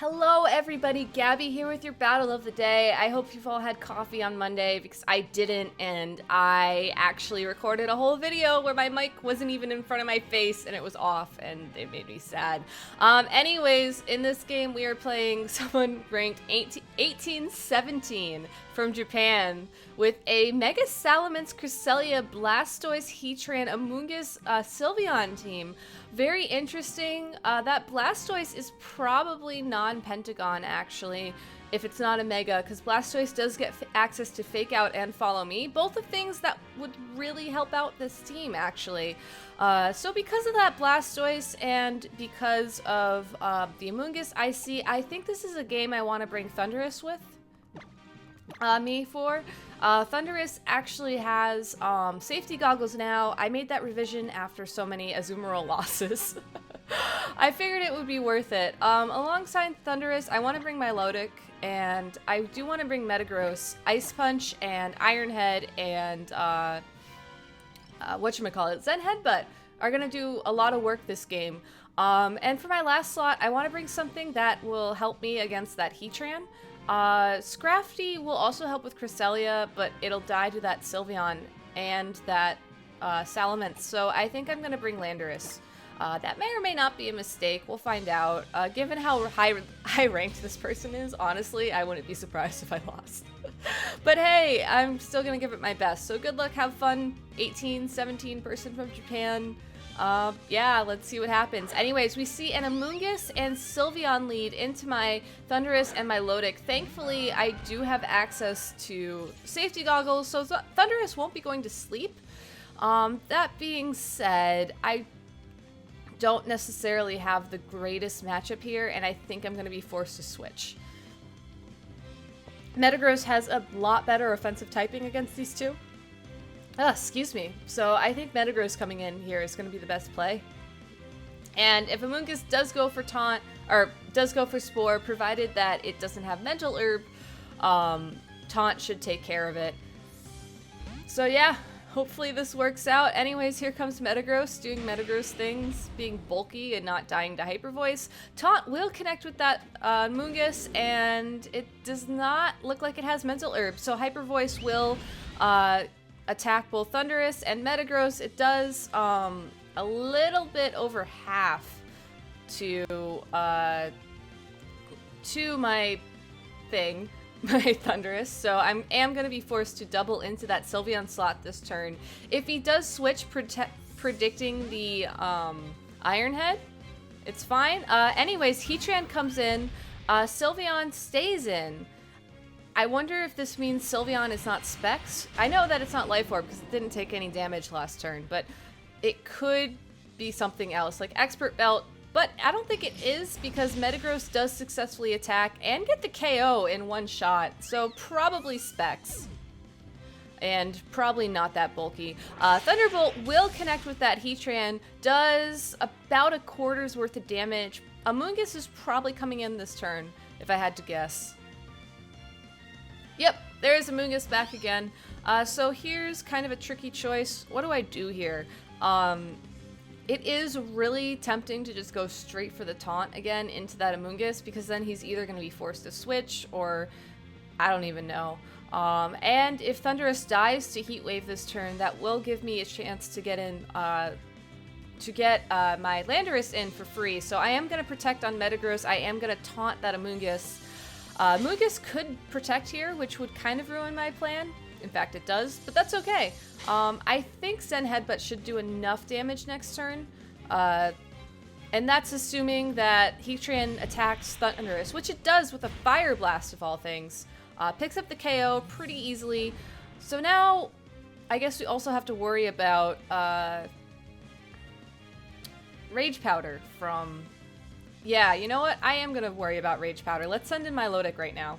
Hello everybody, Gabby here with your battle of the day. I hope you've all had coffee on Monday because I didn't, and I actually recorded a whole video where my mic wasn't even in front of my face and it was off and it made me sad. Anyways, in this game we are playing someone ranked 1817 from Japan with a Mega Salamence Cresselia Blastoise Heatran Amoonguss Sylveon team. Very interesting. That Blastoise is probably non-Pentagon, actually, if it's not a Mega, because Blastoise does get access to Fake Out and Follow Me, both of things that would really help out this team, actually. So because of that Blastoise and because of the Amoonguss I think this is a game I want to bring Thundurus with. Thundurus actually has safety goggles now. I made that revision after so many Azumarill losses. I figured it would be worth it. Alongside Thundurus, I want to bring Milotic, and I do want to bring Metagross, Ice Punch, and Iron Head, and Zen Headbutt are going to do a lot of work this game. And for my last slot, I want to bring something that will help me against that Heatran. Scrafty will also help with Cresselia, but it'll die to that Sylveon and that Salamence, so I think I'm going to bring Landorus. That may or may not be a mistake, we'll find out. Given how high ranked this person is, honestly, I wouldn't be surprised if I lost. But hey, I'm still going to give it my best, so good luck, have fun, 17 person from Japan. Yeah, let's see what happens. Anyways, we see an Amoonguss and Sylveon lead into my Thundurus and my Milotic. Thankfully, I do have access to safety goggles, so Thundurus won't be going to sleep. That being said, I don't necessarily have the greatest matchup here, and I think I'm going to be forced to switch. Metagross has a lot better offensive typing against these two. Excuse me. So I think Metagross coming in here is going to be the best play. And if Amoonguss does go for Taunt, or does go for Spore, provided that it doesn't have Mental Herb, Taunt should take care of it. So yeah, hopefully this works out. Anyways, here comes Metagross doing Metagross things, being bulky and not dying to Hyper Voice. Taunt will connect with that Amoonguss, and it does not look like it has Mental Herb, so Hyper Voice will attack both Thundurus and Metagross. It does a little bit over half to my thing, my Thundurus, so I am going to be forced to double into that Sylveon slot this turn. If he does switch predicting the Iron Head, it's fine. Anyways, Heatran comes in, Sylveon stays in. I wonder if this means Sylveon is not Specs. I know that it's not Life Orb because it didn't take any damage last turn, but it could be something else, like Expert Belt, but I don't think it is because Metagross does successfully attack and get the KO in one shot, so probably Specs. And probably not that bulky. Thunderbolt will connect with that Heatran, does about a quarter's worth of damage. Amoonguss is probably coming in this turn, if I had to guess. Yep, there's Amoonguss back again. So here's kind of a tricky choice. What do I do here? It is really tempting to just go straight for the Taunt again into that Amoonguss, because then he's either going to be forced to switch or I don't even know. And if Thundurus dies to Heat Wave this turn, that will give me a chance to get in my Landorus in for free. So I am going to protect on Metagross. I am going to taunt that Amoonguss. Amoonguss could protect here, which would kind of ruin my plan. In fact, it does, but that's okay. I think Zen Headbutt should do enough damage next turn. And that's assuming that Heatran attacks Thundurus, which it does with a Fire Blast of all things. Picks up the KO pretty easily. So now, I guess we also have to worry about Rage Powder from... Yeah, you know what? I am going to worry about Rage Powder. Let's send in my Milotic right now.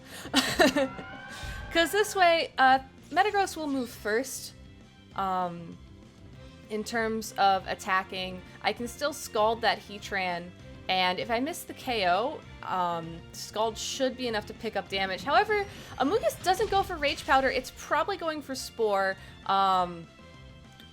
Because this way, Metagross will move first. In terms of attacking, I can still Scald that Heatran, and if I miss the KO, Scald should be enough to pick up damage. However, Amoonguss doesn't go for Rage Powder. It's probably going for Spore.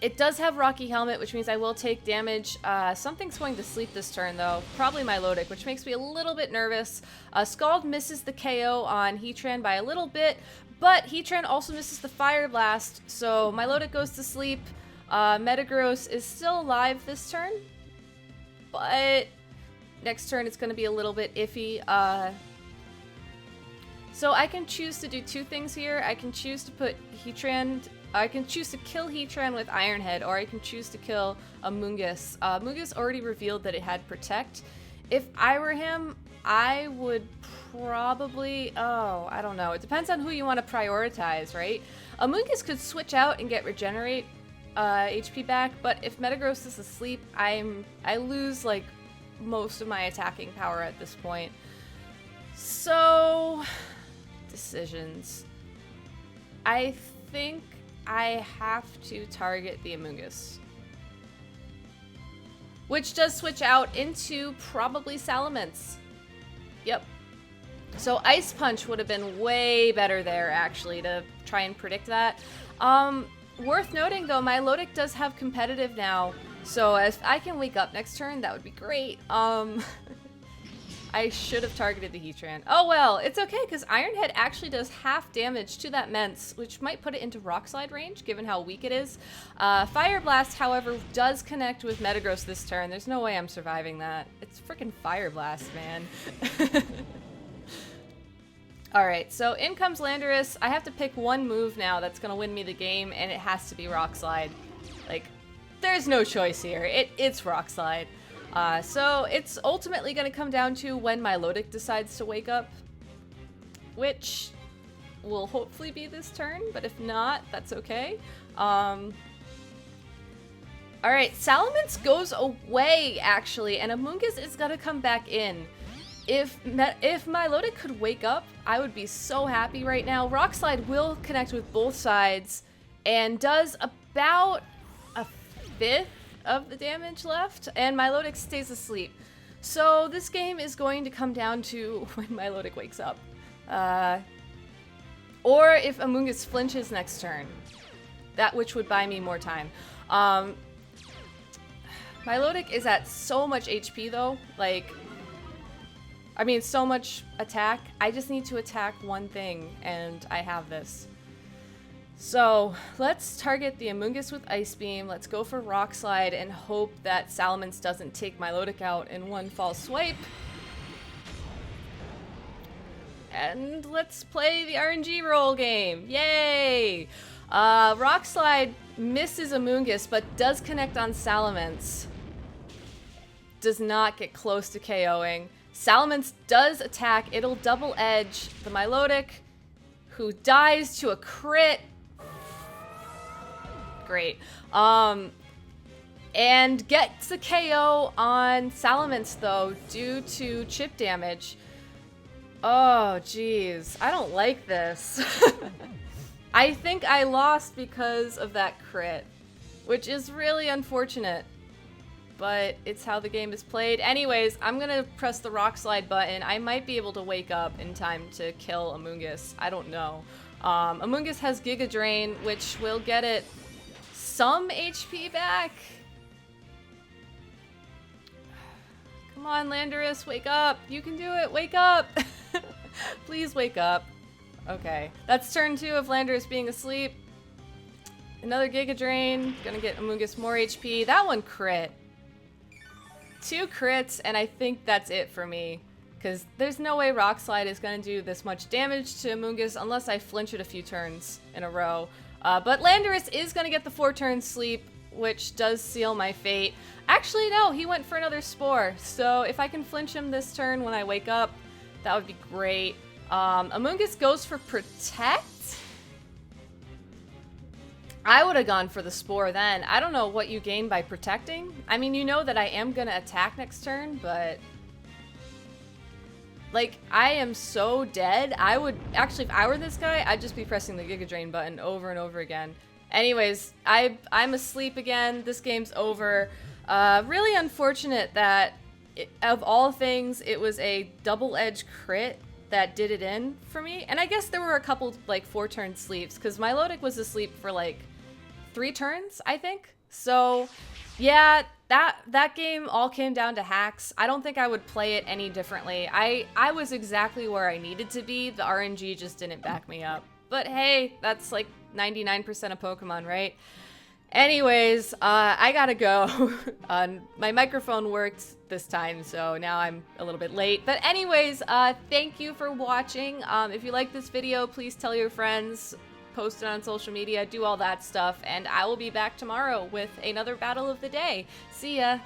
It does have Rocky Helmet, which means I will take damage. Something's going to sleep this turn, though. Probably Milotic, which makes me a little bit nervous. Scald misses the KO on Heatran by a little bit, but Heatran also misses the Fire Blast, so Milotic goes to sleep. Metagross is still alive this turn, but next turn it's going to be a little bit iffy. So I can choose to do two things here. I can choose to put Heatran... I can choose to kill Heatran with Iron Head, or I can choose to kill Amoonguss. Amoonguss already revealed that it had Protect. If I were him, I would probably... Oh, I don't know. It depends on who you want to prioritize, right? Amoonguss could switch out and get Regenerate HP back, but if Metagross is asleep, I lose, like, most of my attacking power at this point. So... Decisions. I think I have to target the Amoonguss, which does switch out into probably Salamence. Yep. So Ice Punch would have been way better there, actually, to try and predict that. Worth noting, though, Milotic does have competitive now, so if I can wake up next turn, that would be great. I should have targeted the Heatran. Oh well, it's okay, because Iron Head actually does half damage to that Mence, which might put it into Rock Slide range, given how weak it is. Fire Blast, however, does connect with Metagross this turn. There's no way I'm surviving that. It's freaking Fire Blast, man. Alright, so in comes Landorus. I have to pick one move now that's going to win me the game, and it has to be Rock Slide. Like, there's no choice here. It's Rock Slide. So it's ultimately going to come down to when Milotic decides to wake up, which will hopefully be this turn, but if not, that's okay. Alright, Salamence goes away, actually, and Amoonguss is going to come back in. If Milotic could wake up, I would be so happy right now. Rock Slide will connect with both sides and does about a fifth of the damage left, and Milotic stays asleep. So this game is going to come down to when Milotic wakes up. Or if Amoonguss flinches next turn. That which would buy me more time. Milotic is at so much HP though, like, I mean so much attack. I just need to attack one thing, and I have this. So, let's target the Amoonguss with Ice Beam, let's go for Rock Slide, and hope that Salamence doesn't take Milotic out in one fall swipe. And let's play the RNG roll game! Yay! Rock Slide misses Amoonguss, but does connect on Salamence. Does not get close to KOing. Salamence does attack, it'll double edge the Milotic, who dies to a crit. Great. And gets a KO on Salamence, though, due to chip damage. Oh, jeez. I don't like this. I think I lost because of that crit, which is really unfortunate. But it's how the game is played. Anyways, I'm gonna press the Rock Slide button. I might be able to wake up in time to kill Amoonguss. I don't know. Amoonguss has Giga Drain, which will get it some HP back. Come on, Landorus, wake up. You can do it. Wake up. Please wake up. Okay. That's turn 2 of Landorus being asleep. Another Giga Drain. Gonna get Amoonguss more HP. That one crit. 2 crits, and I think that's it for me. Because there's no way Rock Slide is going to do this much damage to Amoonguss unless I flinch it a few turns in a row. But Landorus is going to get the 4-turn sleep, which does seal my fate. Actually, no, he went for another Spore. So if I can flinch him this turn when I wake up, that would be great. Amoonguss goes for Protect. I would have gone for the Spore then. I don't know what you gain by protecting. I mean, you know that I am going to attack next turn, but... Like, I am so dead. I would... Actually, if I were this guy, I'd just be pressing the Giga Drain button over and over again. Anyways, I'm asleep again. This game's over. Really unfortunate that, of all things, it was a double-edged crit that did it in for me. And I guess there were a couple, like, 4-turn sleeps, because Milotic was asleep for, like, 3 turns, I think. So yeah, that game all came down to hacks. I don't think I would play it any differently. I was exactly where I needed to be. The RNG just didn't back me up. But hey, that's like 99% of Pokemon, right? Anyways, I gotta go. My microphone worked this time, so now I'm a little bit late. But anyways, thank you for watching. If you like this video, please tell your friends, post it on social media, do all that stuff, and I will be back tomorrow with another battle of the day. See ya!